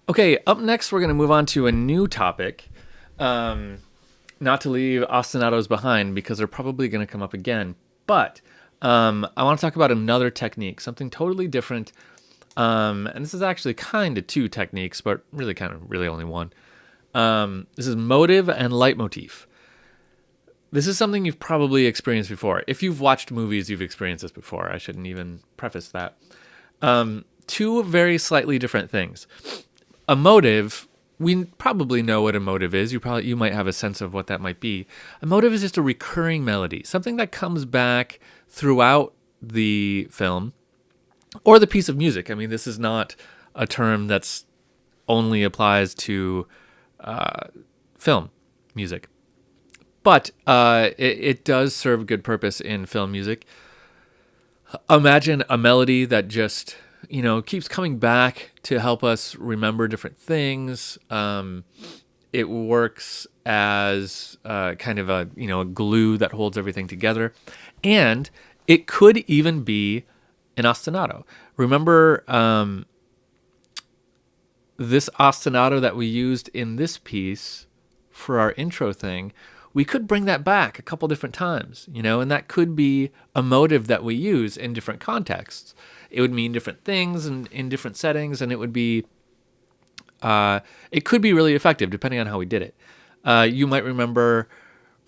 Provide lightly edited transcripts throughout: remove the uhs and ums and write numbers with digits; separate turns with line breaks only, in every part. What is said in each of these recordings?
Okay, up next, we're going to move on to a new topic. Not to leave ostinatos behind because they're probably going to come up again. But I want to talk about another technique, something totally different. And this is actually kind of two techniques, but really only one. This is motive and leitmotif. This is something you've probably experienced before. If you've watched movies, you've experienced this before. I shouldn't even preface that. Two very slightly different things. A motive, we probably know what a motive is. You might have a sense of what that might be. A motive is just a recurring melody, something that comes back throughout the film or the piece of music. I mean, this is not a term that's only applies to film music. But it does serve good purpose in film music. Imagine a melody that just, keeps coming back to help us remember different things. It works as kind of a glue that holds everything together. And it could even be an ostinato. Remember this ostinato that we used in this piece for our intro thing? We could bring that back a couple different times, and that could be a motive that we use in different contexts. It would mean different things and in different settings, and it could be really effective depending on how we did it. You might remember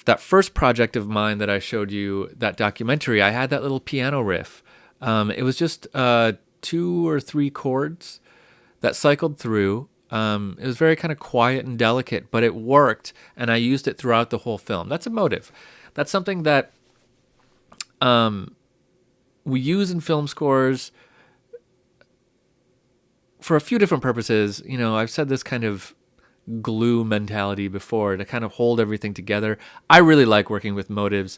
that first project of mine that I showed you, that documentary. I had that little piano riff. It was just 2 or 3 chords that cycled through. It was very kind of quiet and delicate, but it worked, and I used it throughout the whole film. That's a motive. That's something that we use in film scores for a few different purposes. I've said this kind of glue mentality before, to kind of hold everything together. I really like working with motives.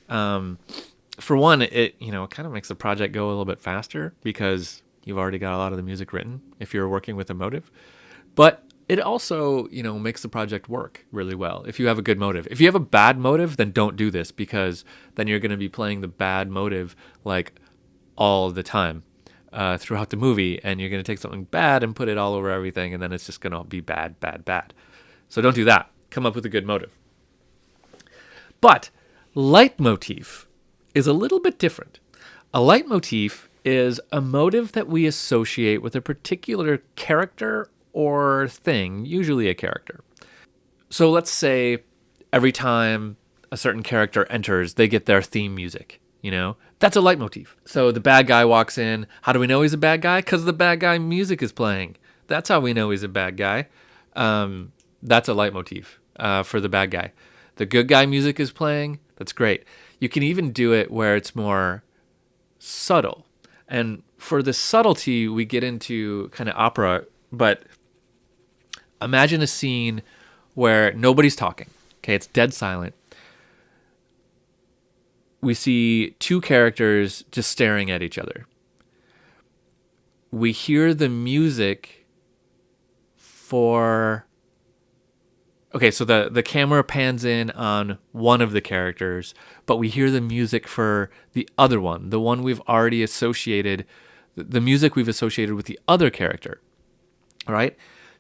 For one, it kind of makes the project go a little bit faster because you've already got a lot of the music written if you're working with a motive. But it also, makes the project work really well if you have a good motive. If you have a bad motive, then don't do this, because then you're going to be playing the bad motive like all the time throughout the movie, and you're going to take something bad and put it all over everything, and then it's just going to be bad, bad, bad. So don't do that. Come up with a good motive. But leitmotif is a little bit different. A leitmotif is a motive that we associate with a particular character or thing, usually a character. So let's say every time a certain character enters, they get their theme music, That's a leitmotif. So the bad guy walks in. How do we know he's a bad guy? Because the bad guy music is playing. That's how we know he's a bad guy. That's a leitmotif for the bad guy. The good guy music is playing. That's great. You can even do it where it's more subtle. And for the subtlety, we get into kind of opera, but imagine a scene where nobody's talking. Okay, it's dead silent. We see 2 characters just staring at each other. We hear the music for... Okay, so the camera pans in on one of the characters, but we hear the music for the other one, the one we've already associated, the music we've associated with the other character, all right?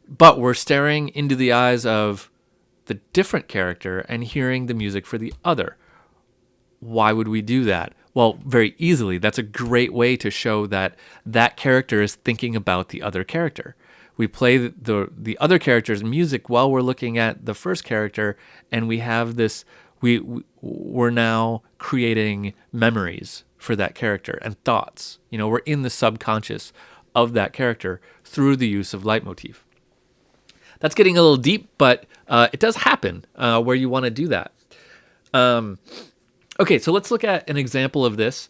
But we're staring into the eyes of the different character and hearing the music for the other. Why would we do that? Well, very easily. That's a great way to show that that character is thinking about the other character. We play the other character's music while we're looking at the first character, and we have this. We're now creating memories for that character and thoughts. We're in the subconscious of that character through the use of leitmotif. That's getting a little deep, but it does happen where you want to do that. Okay, so let's look at an example of this,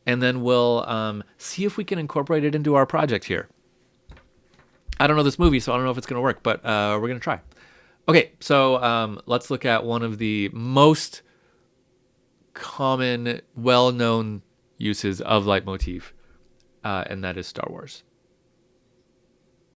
and then we'll see if we can incorporate it into our project here. I don't know this movie, so I don't know if it's going to work, but we're going to try. Okay, so let's look at one of the most common, well-known uses of leitmotif, and that is Star Wars.